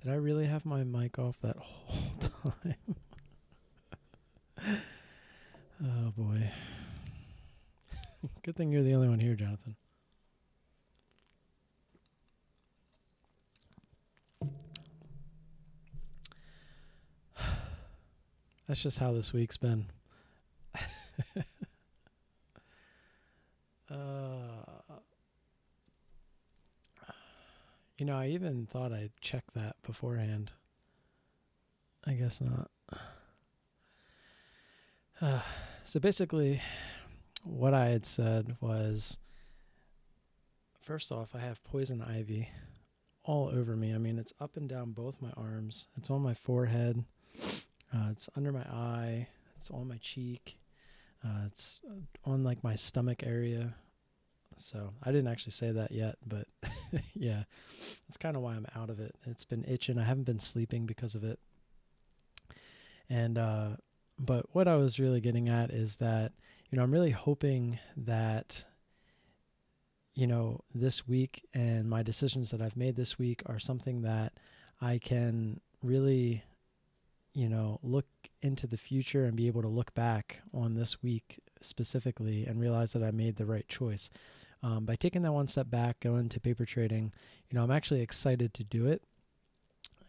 Did I really have my mic off that whole time? Oh boy. Good thing you're the only one here, Jonathan. That's just how this week's been. I even thought I'd check that beforehand. I guess not. So basically, what I had said was, first off, I have poison ivy all over me. I mean, it's up and down both my arms. It's on my forehead. It's under my eye. It's on my cheek. It's on like my stomach area. So I didn't actually say that yet, but yeah, that's kind of why I'm out of it. It's been itching. I haven't been sleeping because of it. And but what I was really getting at is that, I'm really hoping that, this week and my decisions that I've made this week are something that I can really, look into the future and be able to look back on this week specifically and realize that I made the right choice. By taking that one step back, going to paper trading, I'm actually excited to do it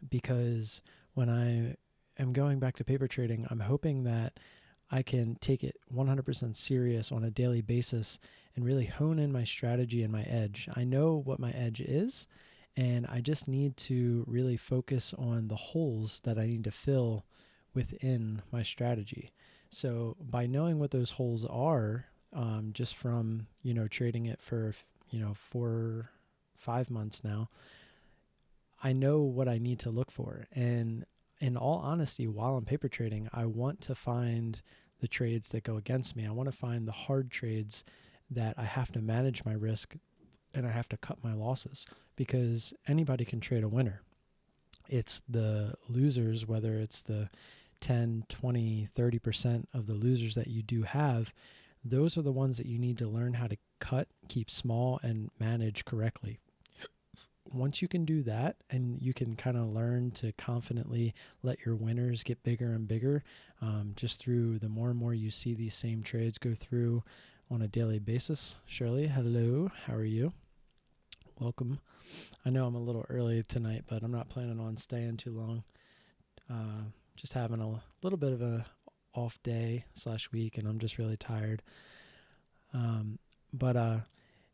because when I am going back to paper trading, I'm hoping that I can take it 100% serious on a daily basis and really hone in my strategy and my edge. I know what my edge is, and I just need to really focus on the holes that I need to fill within my strategy. So by knowing what those holes are, just from, trading it for, 4-5 months now, I know what I need to look for. And in all honesty, while I'm paper trading, I want to find the trades that go against me. I want to find the hard trades that I have to manage my risk and I have to cut my losses, because anybody can trade a winner. It's the losers, whether it's the 10, 20, 30% of the losers that you do have, those are the ones that you need to learn how to cut, keep small, and manage correctly. Once you can do that and you can kind of learn to confidently let your winners get bigger and bigger, just through the more and more you see these same trades go through on a daily basis. Shirley, hello, how are you? Welcome. I know I'm a little early tonight, but I'm not planning on staying too long. Just having a little bit of a off day / week, and I'm just really tired.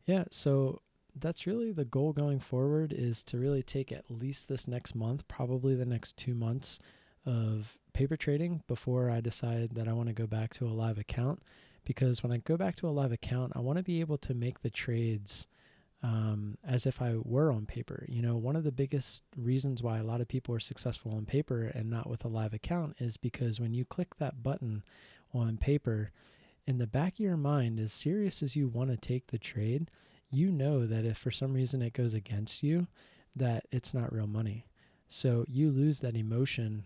Yeah, so that's really the goal going forward, is to really take at least this next month, probably the next 2 months of paper trading before I decide that I want to go back to a live account. Because when I go back to a live account, I want to be able to make the trades as if I were on paper. One of the biggest reasons why a lot of people are successful on paper and not with a live account is because when you click that button on paper, in the back of your mind, as serious as you want to take the trade, you know that if for some reason it goes against you, that it's not real money. So you lose that emotion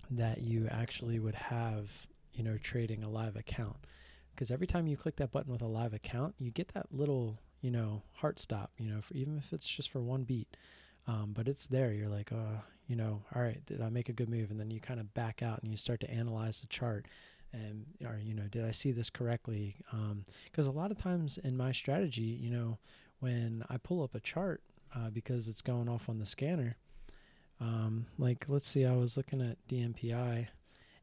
that you actually would have, trading a live account. Because every time you click that button with a live account, you get that little, heart stop, for even if it's just for one beat. But it's there. You're like, all right, did I make a good move? And then you kind of back out and you start to analyze the chart. And, or, did I see this correctly? Because a lot of times in my strategy, when I pull up a chart, because it's going off on the scanner, like let's see, I was looking at DMPI,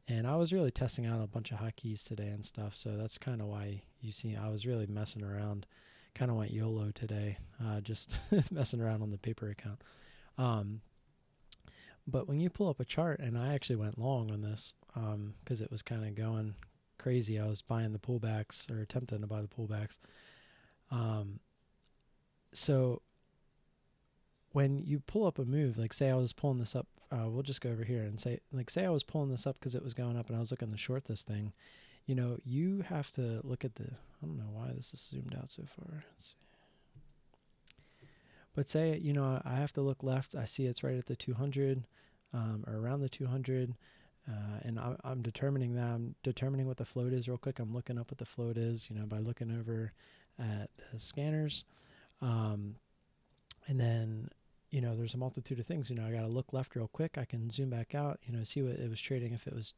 and I was really testing out a bunch of hotkeys today and stuff. So that's kind of why you see I was really messing around. Kind of went YOLO today, just messing around on the paper account. But when you pull up a chart, and I actually went long on this because it was kind of going crazy. I was buying the pullbacks, or attempting to buy the pullbacks. So when you pull up a move, like say I was pulling this up, we'll just go over here and say I was pulling this up because it was going up and I was looking to short this thing. You have to look at I don't know why this is zoomed out so far. Let's see. But say, I have to look left. I see it's right at the 200 or around the 200. And I'm determining that. I'm determining what the float is real quick. I'm looking up what the float is, by looking over at the scanners. And then there's a multitude of things. I got to look left real quick. I can zoom back out, see what it was trading. If it was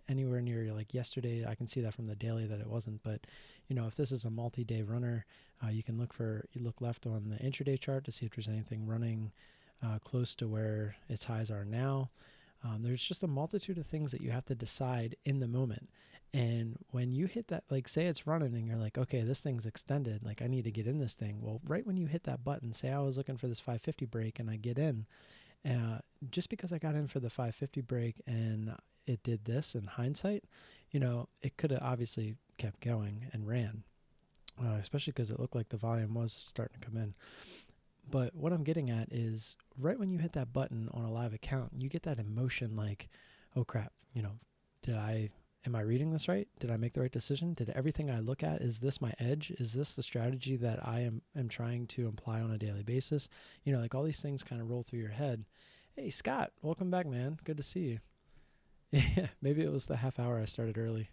anywhere near like yesterday, I can see that from the daily that it wasn't. But, if this is a multi-day runner, you can look left on the intraday chart to see if there's anything running close to where its highs are now. There's just a multitude of things that you have to decide in the moment. And when you hit that, like say it's running and you're like, okay, this thing's extended, like I need to get in this thing. Well, right when you hit that button, say I was looking for this 550 break and I get in, just because I got in for the 550 break and it did this in hindsight, it could have obviously kept going and ran, especially because it looked like the volume was starting to come in. But what I'm getting at is right when you hit that button on a live account, you get that emotion like, oh crap, am I reading this right? Did I make the right decision? Did everything I look at, is this my edge? Is this the strategy that I am trying to apply on a daily basis? Like all these things kind of roll through your head. Hey, Scott, welcome back, man. Good to see you. Yeah, maybe it was the half hour I started early.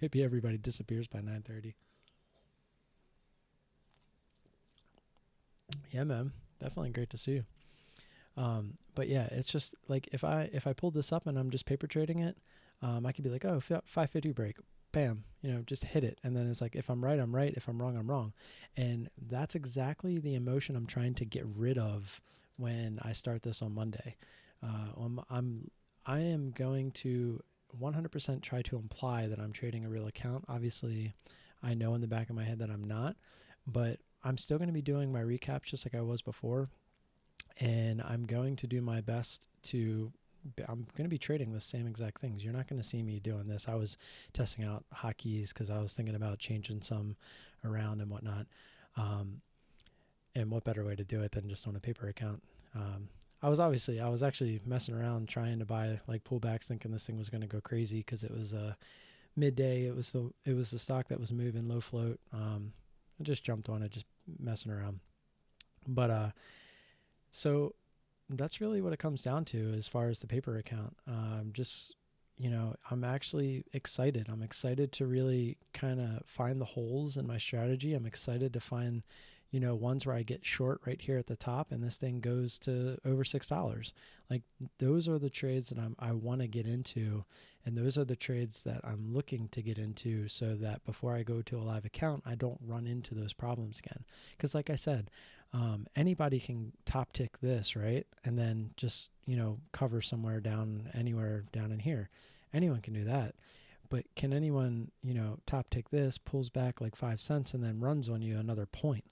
Maybe everybody disappears by 9:30. Yeah, man. Definitely great to see you. But yeah, it's just like if I pulled this up and I'm just paper trading it, I could be like, oh, 550 break, bam, just hit it. And then it's like, if I'm right, I'm right. If I'm wrong, I'm wrong. And that's exactly the emotion I'm trying to get rid of when I start this on Monday. I am going to 100% try to imply that I'm trading a real account. Obviously, I know in the back of my head that I'm not, but I'm still going to be doing my recaps just like I was before. And I'm going to do my best I'm going to be trading the same exact things. You're not going to see me doing this. I was testing out hotkeys because I was thinking about changing some around and whatnot. And what better way to do it than just on a paper account? I was actually messing around trying to buy like pullbacks, thinking this thing was going to go crazy because it was midday. It was the stock that was moving low float. I just jumped on it, just messing around. But so that's really what it comes down to as far as the paper account. I'm actually excited. I'm excited to really kind of find the holes in my strategy. I'm excited to find, ones where I get short right here at the top and this thing goes to over $6. Like those are the trades that I want to get into. And those are the trades that I'm looking to get into so that before I go to a live account, I don't run into those problems again. Because like I said, anybody can top tick this, right? And then just, cover anywhere down in here. Anyone can do that. But can anyone, top tick this, pulls back like 5 cents and then runs on you another point?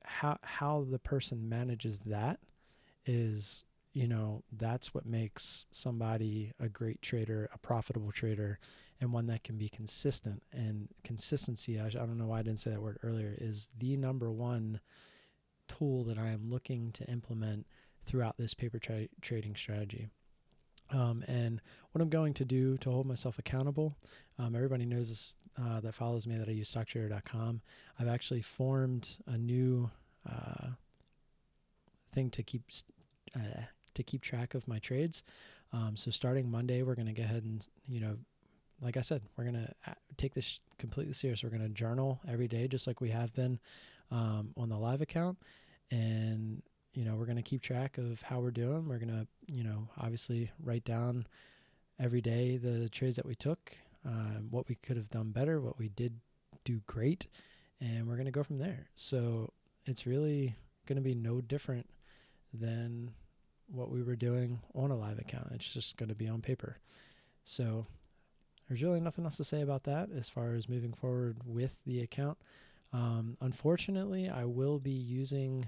How the person manages that is, that's what makes somebody a great trader, a profitable trader, and one that can be consistent. And consistency, I don't know why I didn't say that word earlier, is the number one tool that I am looking to implement throughout this paper trading strategy. And what I'm going to do to hold myself accountable, everybody knows this, that follows me, that I use StockTrader.com. I've actually formed a new thing to keep track of my trades. So starting Monday, we're going to go ahead and, like I said, we're going to take this completely serious. We're going to journal every day, just like we have been on the live account. And, we're going to keep track of how we're doing. We're going to, obviously write down every day the trades that we took, what we could have done better, what we did do great, and we're going to go from there. So it's really going to be no different than what we were doing on a live account. It's just going to be on paper. So there's really nothing else to say about that as far as moving forward with the account. Unfortunately, I will be using,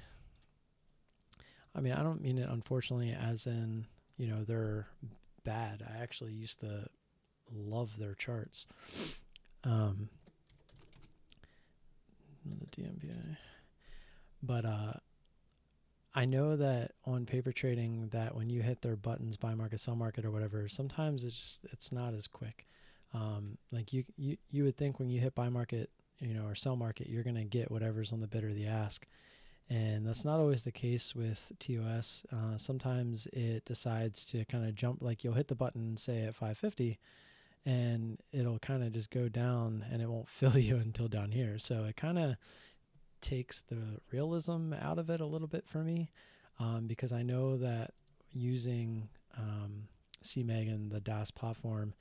I don't mean it unfortunately as in, they're bad. I actually used to love their charts. The DMVI. But I know that on paper trading that when you hit their buttons, buy market, sell market or whatever, sometimes it's not as quick. Like you would think when you hit buy market, or sell market, you're going to get whatever's on the bid or the ask. And that's not always the case with TOS. Sometimes it decides to kind of jump, like you'll hit the button, say at 550, and it'll kind of just go down and it won't fill you until down here. So it kind of takes the realism out of it a little bit for me. because I know that using CMEG and the DAS platform,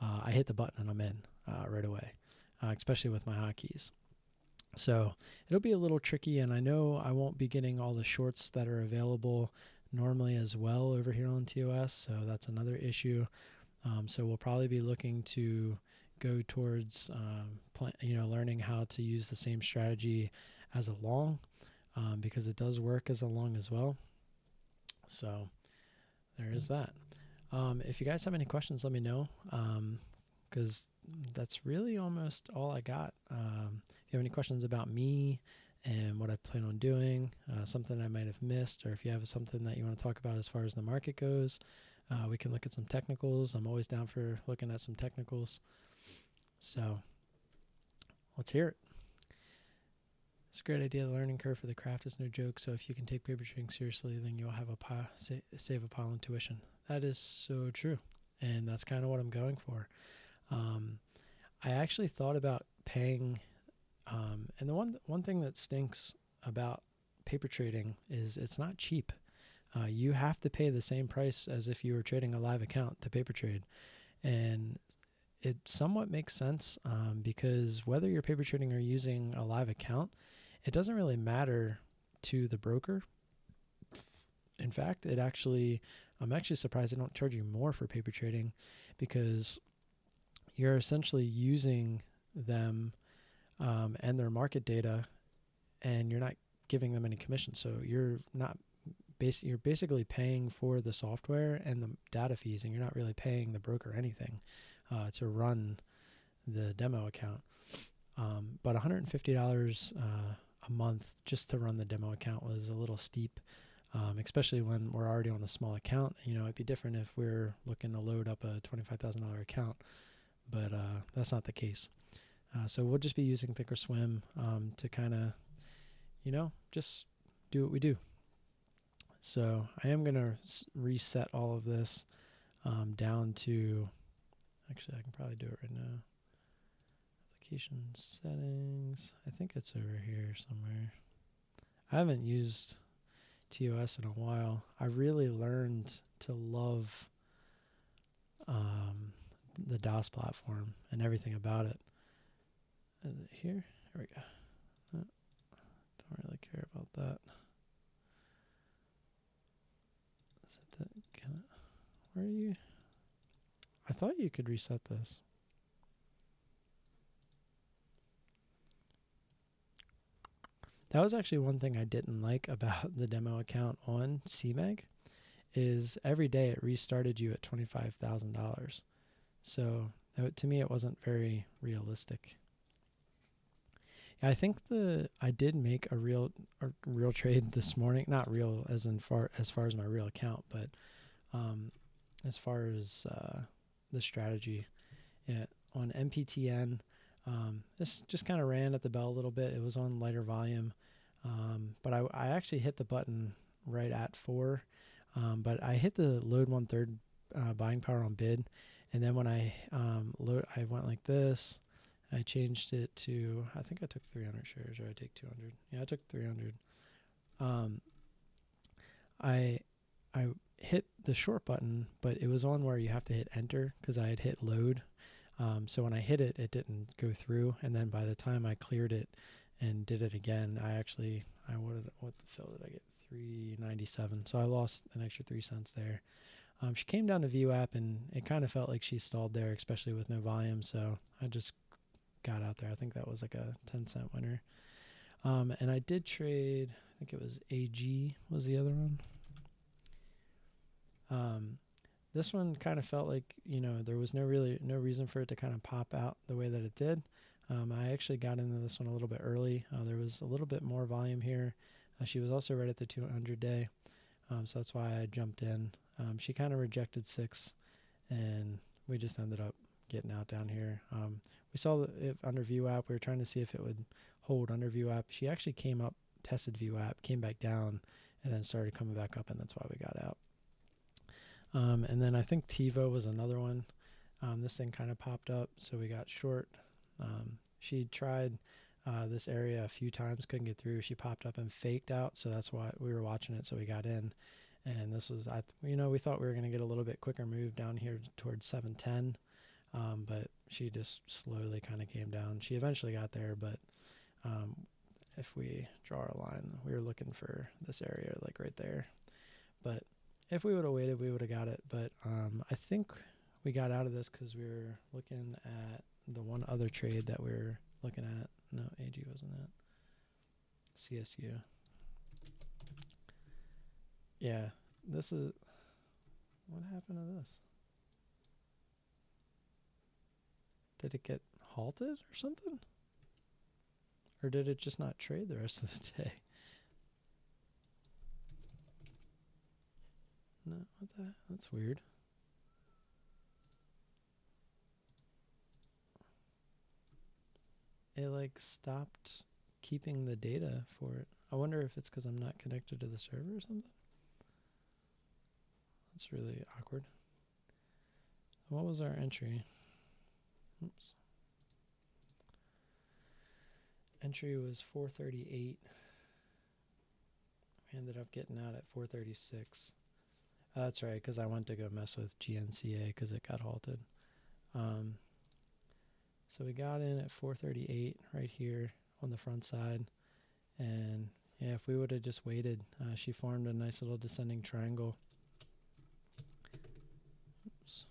I hit the button and I'm in right away, especially with my hotkeys. So it'll be a little tricky, and I know I won't be getting all the shorts that are available normally as well over here on TOS, so that's another issue. So we'll probably be looking to go towards learning how to use the same strategy as a long, because it does work as a long as well. So there is that. If you guys have any questions, let me know, because that's really almost all I got. If you have any questions about me and what I plan on doing, something I might have missed, or if you have something that you want to talk about as far as the market goes, we can look at some technicals. I'm always down for looking at some technicals. So let's hear it. It's a great idea. The learning curve for the craft is no joke. So if you can take paper trading seriously, then you'll have save a pile in tuition. That is so true. And that's kind of what I'm going for. I actually thought about paying, and the one thing that stinks about paper trading is it's not cheap. You have to pay the same price as if you were trading a live account to paper trade. And it somewhat makes sense, because whether you're paper trading or using a live account, it doesn't really matter to the broker. In fact, I'm actually surprised they don't charge you more for paper trading, because you're essentially using them and their market data, and you're not giving them any commission. So you're basically paying for the software and the data fees, and you're not really paying the broker anything to run the demo account. But $150 a month just to run the demo account was a little steep, especially when we're already on a small account. It'd be different if we're looking to load up a $25,000 account, but that's not the case. So we'll just be using Thinkorswim to kind of, just do what we do. So I am going to reset all of this down to, actually I can probably do it right now. Application settings. I think it's over here somewhere. I haven't used TOS in a while. I really learned to love the DOS platform and everything about it. Is it here? Here we go. Don't really care about that. Is it that? Where are you? I thought you could reset this. That was actually one thing I didn't like about the demo account on CMEG, is every day it restarted you at $25,000. So to me, it wasn't very realistic. I think I did make a real trade this morning. Not real as far as my real account, but as far as the strategy, on MPTN. This just kind of ran at the bell a little bit. It was on lighter volume, but I actually hit the button right at 4. But I hit the load 1/3 buying power on bid, and then when I went like this. I changed it to, I think I took 300 shares, or I take 200. Yeah, I took 300. I hit the short button, but it was on where you have to hit enter, because I had hit load. So when I hit it, it didn't go through. And then by the time I cleared it and did it again, what the fill did I get? 397. So I lost an extra 3 cents there. She came down to VWAP, and it kind of felt like she stalled there, especially with no volume. So I just got out there. I think that was like a 10-cent winner. And I did trade, I think it was AG was the other one. This one kind of felt like, there was no reason for it to kind of pop out the way that it did. I actually got into this one a little bit early. There was a little bit more volume here. She was also right at the 200 day. So that's why I jumped in. She kind of rejected 6, and we just ended up getting out down here. We saw it under VWAP. We were trying to see if it would hold under VWAP. She actually came up, tested VWAP, came back down, and then started coming back up, and that's why we got out. And then I think TiVo was another one. This thing kind of popped up, so we got short. She tried this area a few times, couldn't get through. She popped up and faked out, so that's why we were watching it. So we got in, and this was, we thought we were going to get a little bit quicker move down here towards 710, but she just slowly kind of came down. She eventually got there, but if we draw our line, we were looking for this area like right there. But if we would have waited, we would have got it. But I think we got out of this because we were looking at the one other trade that we were looking at. No, AG wasn't it. CSU. Yeah, this is... What happened to this? Did it get halted or something? Or did it just not trade the rest of the day? No, what the? That's weird. It like stopped keeping the data for it. I wonder if it's because I'm not connected to the server or something. That's really awkward. What was our entry? Oops. Entry was 438. We ended up getting out at 436. That's right, because I went to go mess with GNCA because it got halted. So we got in at 438 right here on the front side. And yeah, if we would have just waited, she formed a nice little descending triangle. Oops.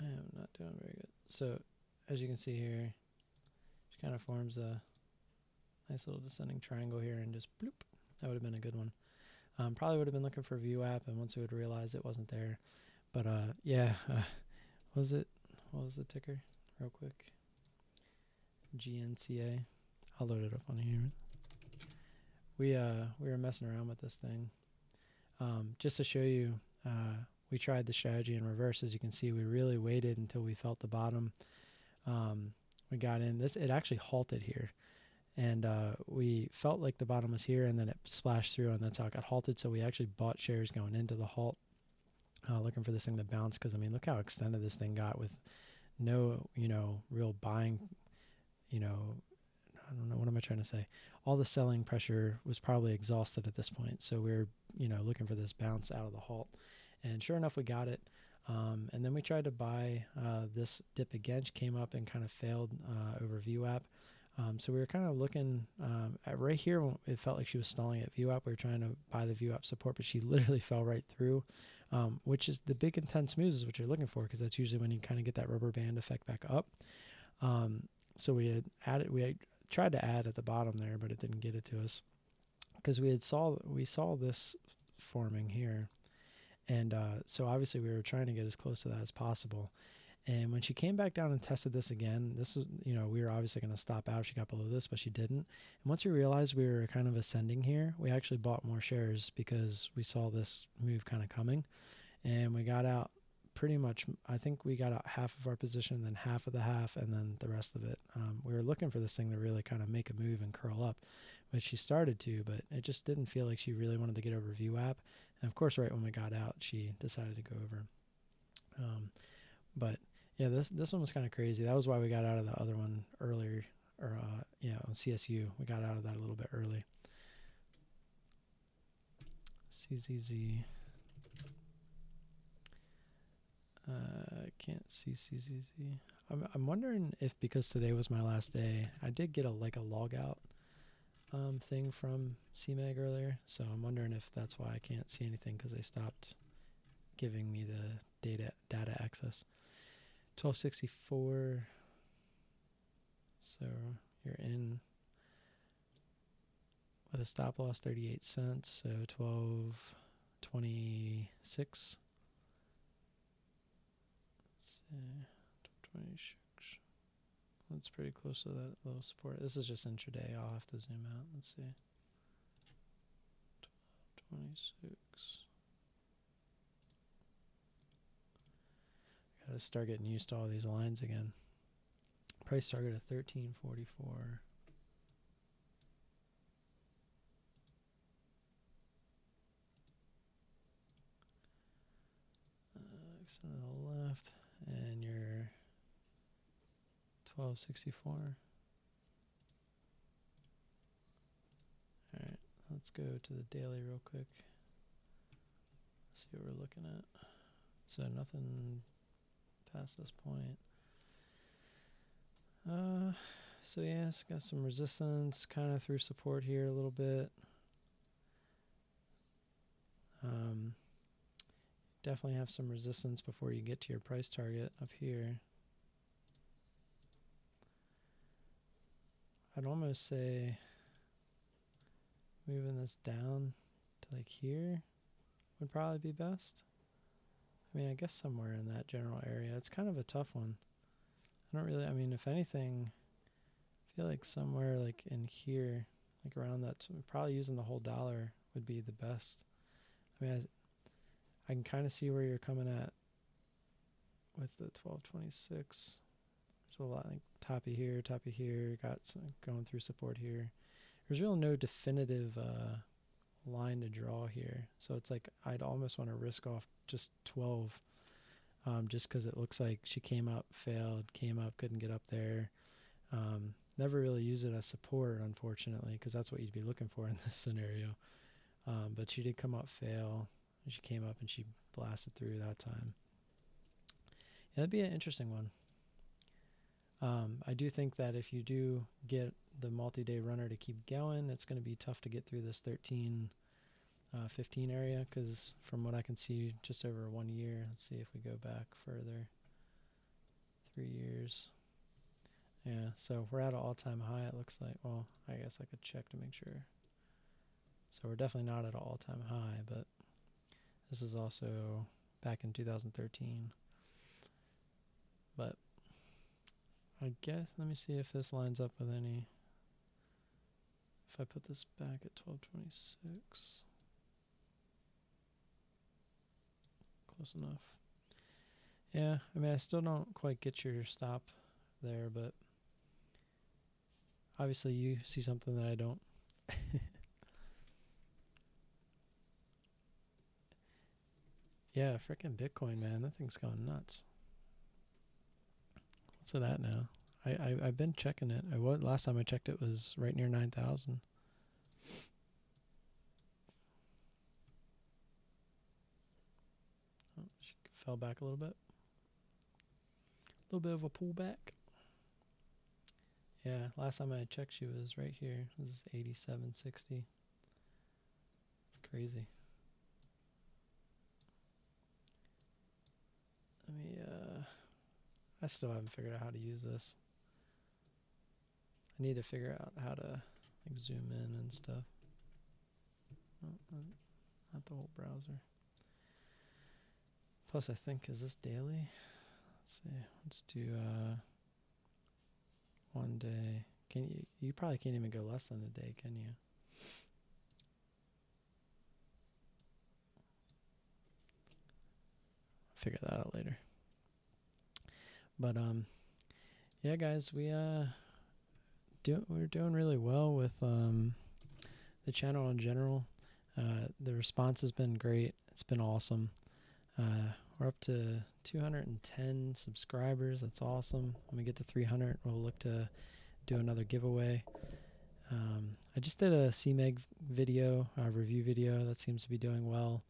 I am not doing very good. So as you can see here, she kind of forms a nice little descending triangle here and just bloop. That would have been a good one. Probably would have been looking for VWAP, and once we would realize it wasn't there. But yeah, what was the ticker? Real quick. GNCA. I'll load it up on here. We were messing around with this thing. Just to show you, we tried the strategy in reverse. As you can see, we really waited until we felt the bottom. We got in. It actually halted here. And we felt like the bottom was here, and then it splashed through, and that's how it got halted. So we actually bought shares going into the halt, looking for this thing to bounce. Because, I mean, look how extended this thing got with no, real buying, I don't know, what am I trying to say? All the selling pressure was probably exhausted at this point. So we were, looking for this bounce out of the halt. And sure enough, we got it. And then we tried to buy this dip again. She came up and kind of failed over VWAP. So we were kind of looking at right here. It felt like she was stalling at VWAP. We were trying to buy the VWAP support, but she literally fell right through, which is the big intense moves is what you're looking for, because that's usually when you kind of get that rubber band effect back up. So we had tried to add at the bottom there, but it didn't get it to us because we saw this forming here, and so obviously we were trying to get as close to that as possible. And when she came back down and tested this again, this is, we were obviously going to stop out if she got below this, but she didn't. And once we realized we were kind of ascending here, we actually bought more shares because we saw this move kind of coming. And we got out pretty much, I think we got out half of our position, then half of the half, and then the rest of it. We were looking for this thing to really kind of make a move and curl up, which she started to, but it just didn't feel like she really wanted to get over VWAP. And of course, right when we got out, she decided to go over. But yeah, this one was kind of crazy. That was why we got out of the other one earlier, or on CSU. We got out of that a little bit early. CZZ. I can't see CZZ. I'm wondering if because today was my last day, I did get a log out thing from CMEG earlier. So I'm wondering if that's why I can't see anything, because they stopped giving me the data access. 1264. So you're in with a stop loss 38 cents, so 1226. Let's see, 1226. That's pretty close to that low support. This is just intraday. I'll have to zoom out. Let's see. 1226. Gotta start getting used to all these lines again. Price target at 1344. Extend to the left, and you're 1264. All right, let's go to the daily real quick. See what we're looking at. So nothing past this point. So yeah, it's got some resistance kind of through support here a little bit. Definitely have some resistance before you get to your price target up here. I'd almost say moving this down to like here would probably be best. I mean, I guess somewhere in that general area. It's kind of a tough one. I mean, if anything, I feel like somewhere like in here, like around that, probably using the whole dollar would be the best. I mean, I can kind of see where you're coming at with the 1226. There's a lot like toppy here, got some going through support here. There's really no definitive line to draw here. So it's like I'd almost want to risk off just 12 just because it looks like she came up, failed, came up, couldn't get up there. Never really use it as support, unfortunately, because that's what you'd be looking for in this scenario. But she did come up, fail, and she came up and she blasted through that time. Yeah, that'd be an interesting one. I do think that if you do get the multi-day runner to keep going, it's going to be tough to get through this 13, 15 area, because from what I can see, just over 1 year. Let's see if we go back further. 3 years. Yeah, so we're at an all-time high, it looks like. Well, I guess I could check to make sure. So we're definitely not at an all-time high, but this is also back in 2013. But I guess, let me see if this lines up with any. If I put this back at 1226. Close enough. Yeah, I mean, I still don't quite get your stop there, but obviously you see something that I don't. Yeah, frickin' Bitcoin, man. That thing's going nuts. What's it at now? I've been checking it. Last time I checked it was right near 9,000. Oh, she fell back a little bit. A little bit of a pullback. Yeah, last time I checked she was right here. This is 87.60. It's crazy. Let me I still haven't figured out how to use this. I need to figure out how to like zoom in and stuff. Oh, not the whole browser. Plus I think, is this daily? Let's see. Let's do 1 day. You probably can't even go less than a day, can you? Figure that out later. But yeah, guys, we're doing really well with the channel in general. The response has been great. It's been awesome. We're up to 210 subscribers. That's awesome. When we get to 300, we'll look to do another giveaway. I just did a CMEG video, a review video that seems to be doing well.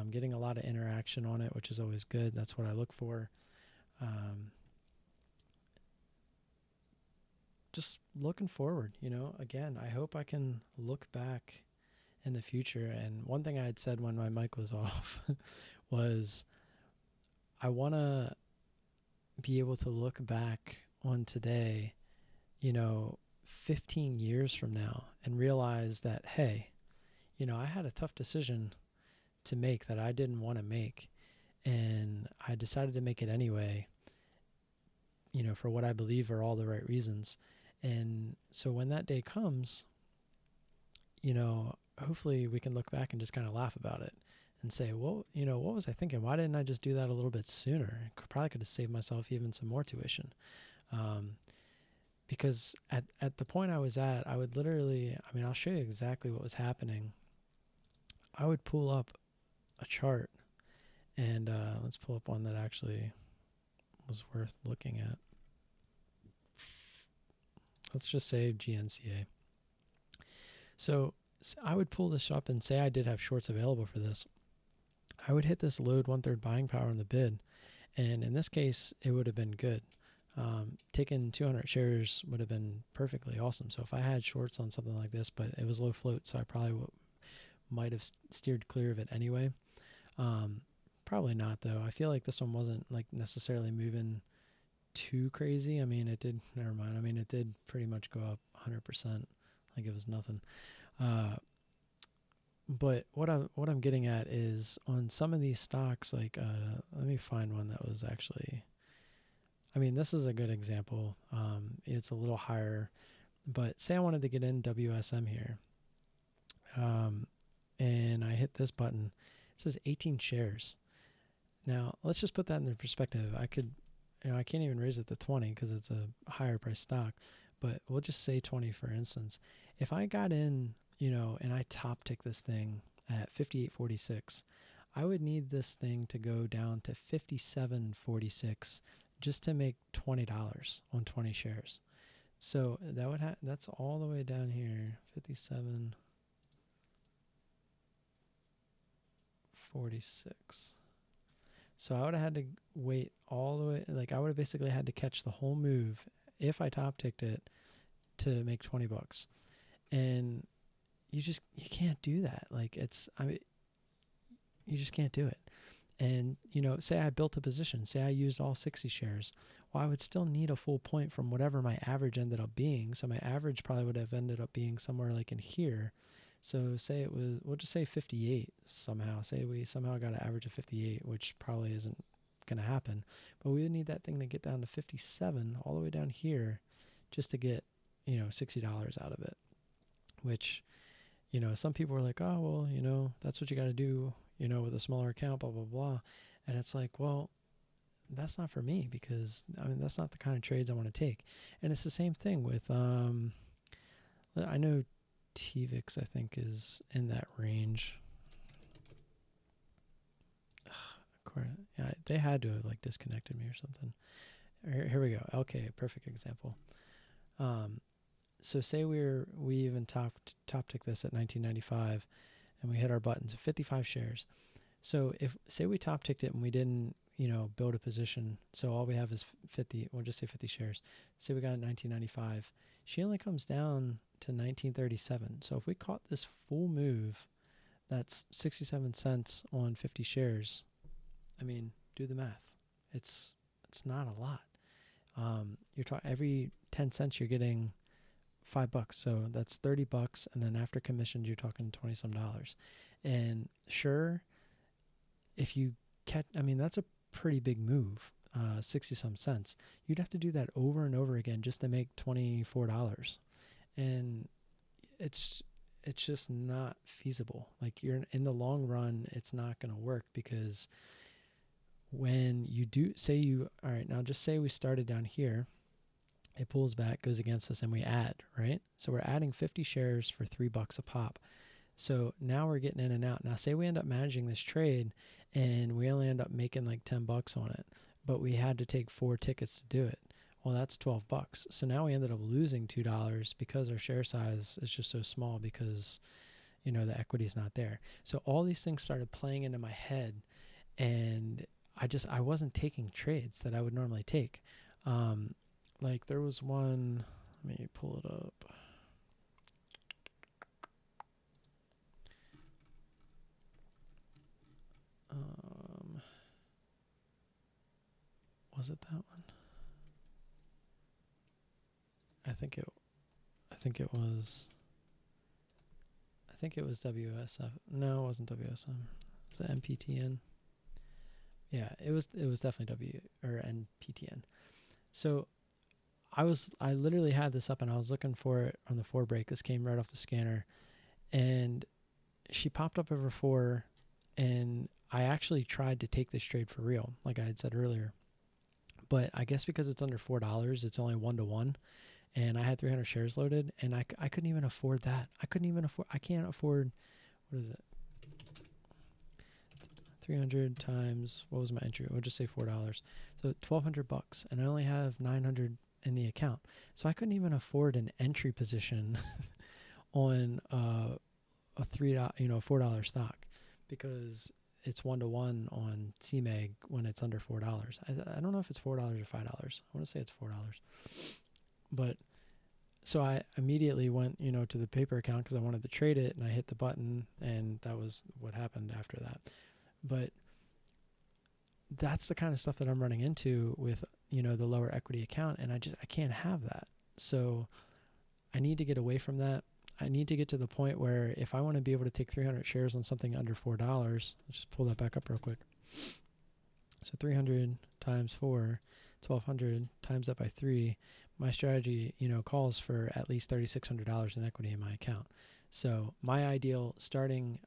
Getting a lot of interaction on it, which is always good. That's what I look for. Just looking forward, again, I hope I can look back in the future. And one thing I had said when my mic was off was I want to be able to look back on today, 15 years from now and realize that, hey, I had a tough decision to make that I didn't want to make. And I decided to make it anyway, for what I believe are all the right reasons. And so when that day comes, hopefully we can look back and just kind of laugh about it and say, well, what was I thinking? Why didn't I just do that a little bit sooner? Probably could have saved myself even some more tuition. Because at the point I was at, I would literally, I'll show you exactly what was happening. I would pull up a chart and let's pull up one that actually was worth looking at. let's just say GNCA. So I would pull this up and say I did have shorts available for this. I would hit this load 1/3 buying power in the bid. And in this case, it would have been good. Taking 200 shares would have been perfectly awesome. So if I had shorts on something like this, but it was low float, so I probably might have steered clear of it anyway. Probably not, though. I feel like this one wasn't like necessarily moving too crazy. I mean, it did. Never mind. I mean, it did pretty much go up 100%, like it was nothing. But what I'm getting at is on some of these stocks, like let me find one that was actually. I mean, this is a good example. It's a little higher, but say I wanted to get in WSM here, and I hit this button. It says 18 shares. Now let's just put that in perspective. I could, I can't even raise it to 20 because it's a higher price stock, but we'll just say 20 for instance. If I got in, and I top tick this thing at 58.46, I would need this thing to go down to 57.46 just to make $20 on 20 shares. So that would that's all the way down here, 57.46. So I would have had to wait all the way, like I would have basically had to catch the whole move if I top ticked it to make $20. And you can't do that. Like you just can't do it. And, say I built a position, say I used all 60 shares. Well, I would still need a full point from whatever my average ended up being. So my average probably would have ended up being somewhere like in here. So say it was, we'll just say 58 somehow. Say we somehow got an average of 58, which probably isn't going to happen. But we would need that thing to get down to 57 all the way down here just to get, $60 out of it. Which, some people are like, oh, well, that's what you got to do, with a smaller account, blah, blah, blah. And it's like, well, that's not for me because, that's not the kind of trades I want to take. And it's the same thing with, I know TVIX, I think, is in that range. Yeah, they had to have like disconnected me or something. Here we go. Okay, perfect example. So say we even top tick this at 1995, and we hit our buttons at 55 shares. So if say we top ticked it and we didn't build a position, so all we have is 50. We'll just say 50 shares. Say we got it 1995. She only comes down to 1937. So if we caught this full move, that's 67 cents on 50 shares. I mean, do the math. It's not a lot. You're talking every 10 cents you're getting $5, so that's $30, and then after commissions you're talking $20-some. And sure, if you catch, that's a pretty big move, 60-some cents. You'd have to do that over and over again just to make $24, and it's just not feasible. Like you're in the long run, it's not going to work because when you do all right, now just say we started down here. It pulls back, goes against us, and we add, right? So we're adding 50 shares for $3 a pop. So now we're getting in and out. Now say we end up managing this trade and we only end up making like $10 on it, but we had to take 4 tickets to do it. Well, that's $12. So now we ended up losing $2 because our share size is just so small because, the equity's not there. So all these things started playing into my head, and I wasn't taking trades that I would normally take. Like there was one, let me pull it up. Was it that one? I think it was WSF. No, it wasn't WSM. Was it MPTN? Yeah, it was definitely NPTN. So I literally had this up and I was looking for it on the 4 break. This came right off the scanner, and she popped up over 4, and I actually tried to take this trade for real, like I had said earlier. But I guess because it's under $4, it's only 1-to-1, and I had 300 shares loaded, and I couldn't even afford that. I can't afford, what is it? 300 times, what was my entry? We'll just say $4. So $1,200, and I only have 900 in the account. So I couldn't even afford an entry position on a $4 stock, because it's 1-to-1 on CMEG when it's under $4. I don't know if it's $4 or $5. I want to say it's $4. But so I immediately went, to the paper account because I wanted to trade it, and I hit the button, and that was what happened after that. But that's the kind of stuff that I'm running into with, the lower equity account, and I can't have that. So I need to get away from that. I need to get to the point where if I want to be able to take 300 shares on something under $4, let's just pull that back up real quick. So 300 times 4, 1,200 times that by 3. My strategy, calls for at least $3,600 in equity in my account. So my ideal starting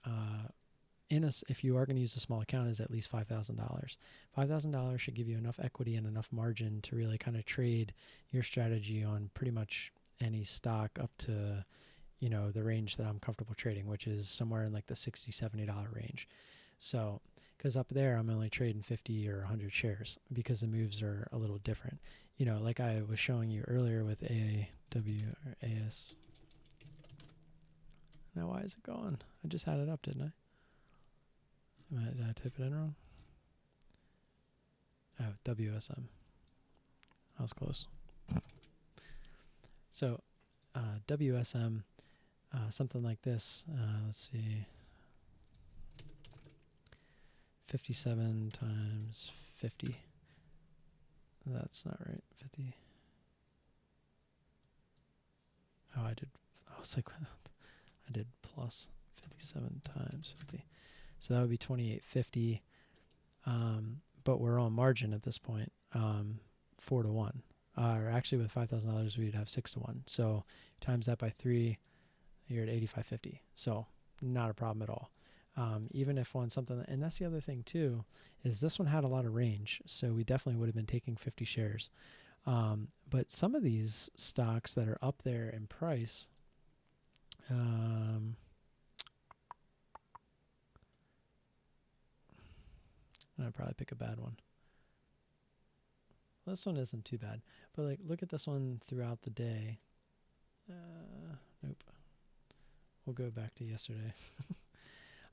if you are going to use a small account, is at least $5,000. $5,000 should give you enough equity and enough margin to really kind of trade your strategy on pretty much any stock up to, the range that I'm comfortable trading, which is somewhere in like the $60, $70 range. So, because up there I'm only trading 50 or 100 shares because the moves are a little different. Like I was showing you earlier with AAW or AS. Now why is it gone? I just had it up, didn't I? Did I type it in wrong? Oh, WSM. I was close. So, WSM, something like this. Let's see. 57 times 50. That's not right. 50. Oh, I was like, I did plus 57 times 50. So that would be 2850. But we're on margin at this point, 4-to-1. Or actually, with $5,000, we'd have 6-to-1. So times that by 3, you're at 8550. So not a problem at all. Even if on something, and that's the other thing too, is this one had a lot of range. So we definitely would have been taking 50 shares. But some of these stocks that are up there in price, I'd probably pick a bad one. Well, this one isn't too bad, but like look at this one throughout the day. Nope. We'll go back to yesterday.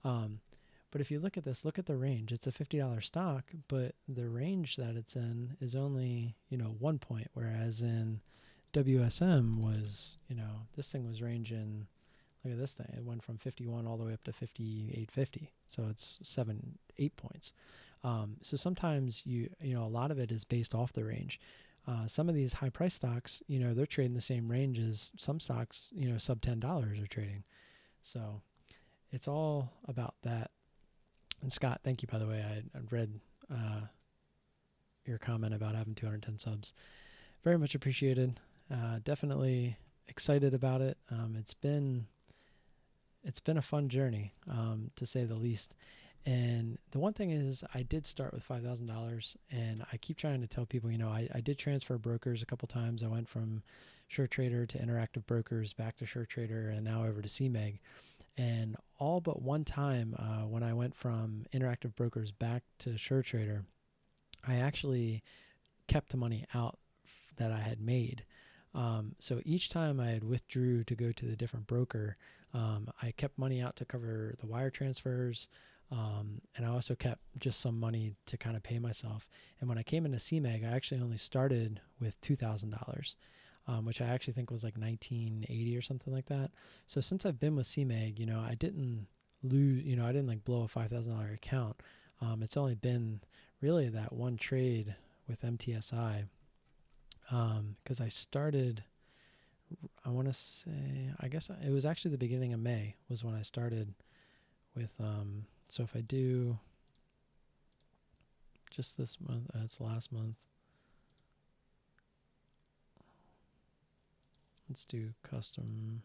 But if you look at this, look at the range. It's a $50 stock, but the range that it's in is only, 1 point, whereas in WSM was, this thing was ranging, look at this thing. It went from 51 all the way up to 58.50. So it's 7-8 points. So sometimes a lot of it is based off the range. Some of these high price stocks, they're trading the same range as some stocks, sub $10 are trading. So it's all about that. And Scott, thank you, by the way. I read your comment about having 210 subs. Very much appreciated. Definitely excited about it. It's been a fun journey, to say the least. And the one thing is, I did start with $5,000, and I keep trying to tell people, I did transfer brokers a couple times. I went from SureTrader to Interactive Brokers, back to SureTrader, and now over to CMEG. And all but one time, when I went from Interactive Brokers back to SureTrader, I actually kept the money out that I had made. So each time I had withdrew to go to the different broker, I kept money out to cover the wire transfers, and I also kept just some money to kind of pay myself. And when I came into CMEG, I actually only started with $2,000. Which I actually think was like 1980 or something like that. So since I've been with CMEG, I didn't lose, I didn't like blow a $5,000 account. It's only been really that one trade with MTSI, because I started, I want to say, I guess it was actually the beginning of May was when I started with, so if I do just this month, it's last month. Let's do custom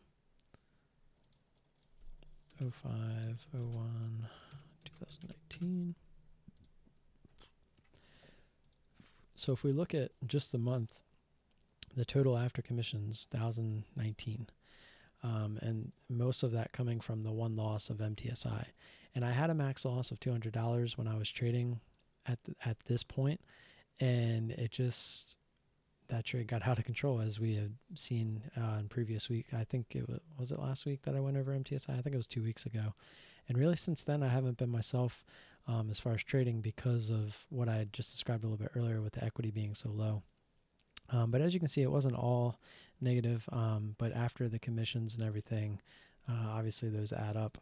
05, 01, 2019. So if we look at just the month, the total after commissions, 1,019. And most of that coming from the one loss of MTSI. And I had a max loss of $200 when I was trading at this point, and it just that trade got out of control, as we had seen in previous week. I think was it last week that I went over MTSI? I think it was 2 weeks ago. And really since then, I haven't been myself as far as trading because of what I had just described a little bit earlier with the equity being so low. But as you can see, it wasn't all negative. But after the commissions and everything, obviously those add up.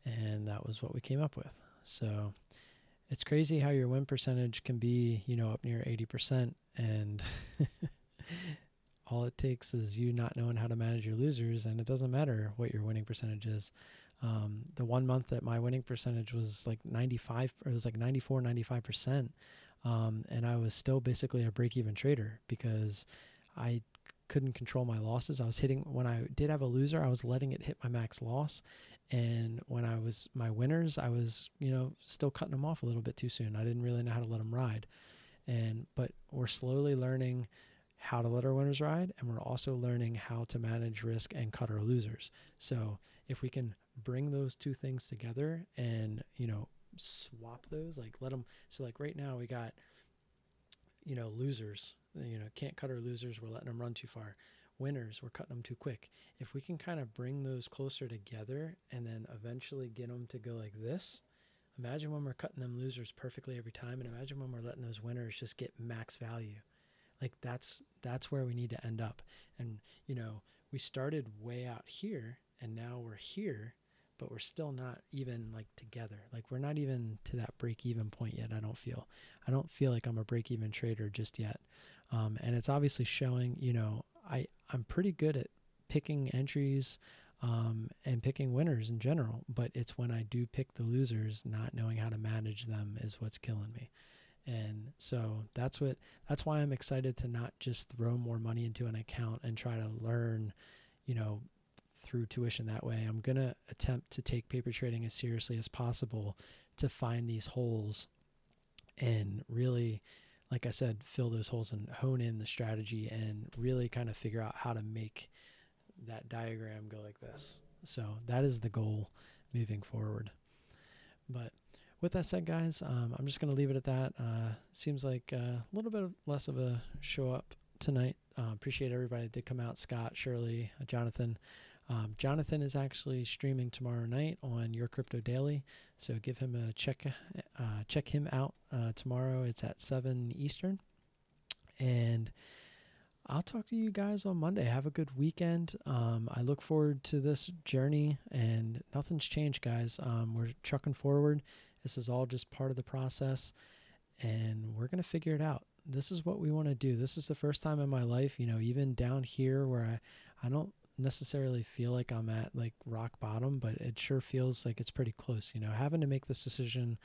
And that was what we came up with. So it's crazy how your win percentage can be, up near 80%. And all it takes is you not knowing how to manage your losers. And it doesn't matter what your winning percentage is. The 1 month that my winning percentage was like 95, or it was like 94, 95%. And I was still basically a break-even trader because I couldn't control my losses. I was hitting, when I did have a loser, I was letting it hit my max loss. And when I was my winners, I was, still cutting them off a little bit too soon. I didn't really know how to let them ride. But we're slowly learning how to let our winners ride, and we're also learning how to manage risk and cut our losers. So if we can bring those two things together and, swap those, like let them, so like right now we got, losers, can't cut our losers, we're letting them run too far. Winners, we're cutting them too quick. If we can kind of bring those closer together and then eventually get them to go like this, imagine when we're cutting them losers perfectly every time, and imagine when we're letting those winners just get max value. Like that's where we need to end up. And, we started way out here and now we're here, but we're still not even like together. Like we're not even to that break even point yet. I don't feel like I'm a break even trader just yet. And it's obviously showing, I'm pretty good at picking entries and picking winners in general, but it's when I do pick the losers, not knowing how to manage them is what's killing me. And so that's why I'm excited to not just throw more money into an account and try to learn, through tuition that way. I'm going to attempt to take paper trading as seriously as possible to find these holes and really, like I said, fill those holes and hone in the strategy and really kind of figure out how to make that diagram go like this. So that is the goal moving forward. But with that said, guys, I'm just going to leave it at that. Seems like a little bit less of a show up tonight. Appreciate everybody that did come out. Scott, Shirley, Jonathan. Jonathan is actually streaming tomorrow night on Your Crypto Daily, so give him a check him out tomorrow. It's at 7 Eastern. And I'll talk to you guys on Monday. Have a good weekend. I look forward to this journey, and nothing's changed, guys. We're trucking forward. This is all just part of the process, and we're going to figure it out. This is what we want to do. This is the first time in my life, even down here where I don't necessarily feel like I'm at like rock bottom, but it sure feels like it's pretty close. Having to make this decision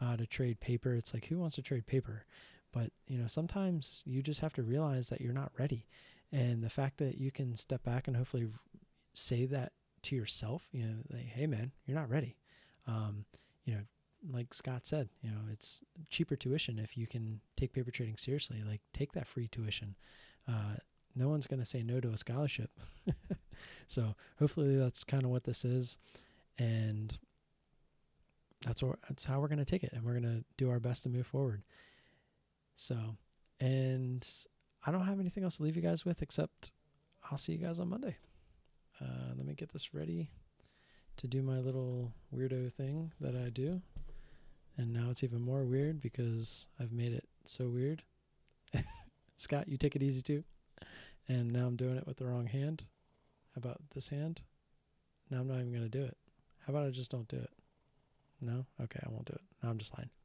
to trade paper, it's like, who wants to trade paper? But, sometimes you just have to realize that you're not ready. And the fact that you can step back and hopefully say that to yourself, like, hey man, you're not ready. Like Scott said, it's cheaper tuition if you can take paper trading seriously. Like, take that free tuition. No one's going to say no to a scholarship. So hopefully that's kind of what this is. And that's how we're going to take it. And we're going to do our best to move forward. So, and I don't have anything else to leave you guys with, except I'll see you guys on Monday. Let me get this ready to do my little weirdo thing that I do. And now it's even more weird because I've made it so weird. Scott, you take it easy too. And now I'm doing it with the wrong hand. How about this hand? Now I'm not even going to do it. How about I just don't do it? No? Okay, I won't do it. No, I'm just lying.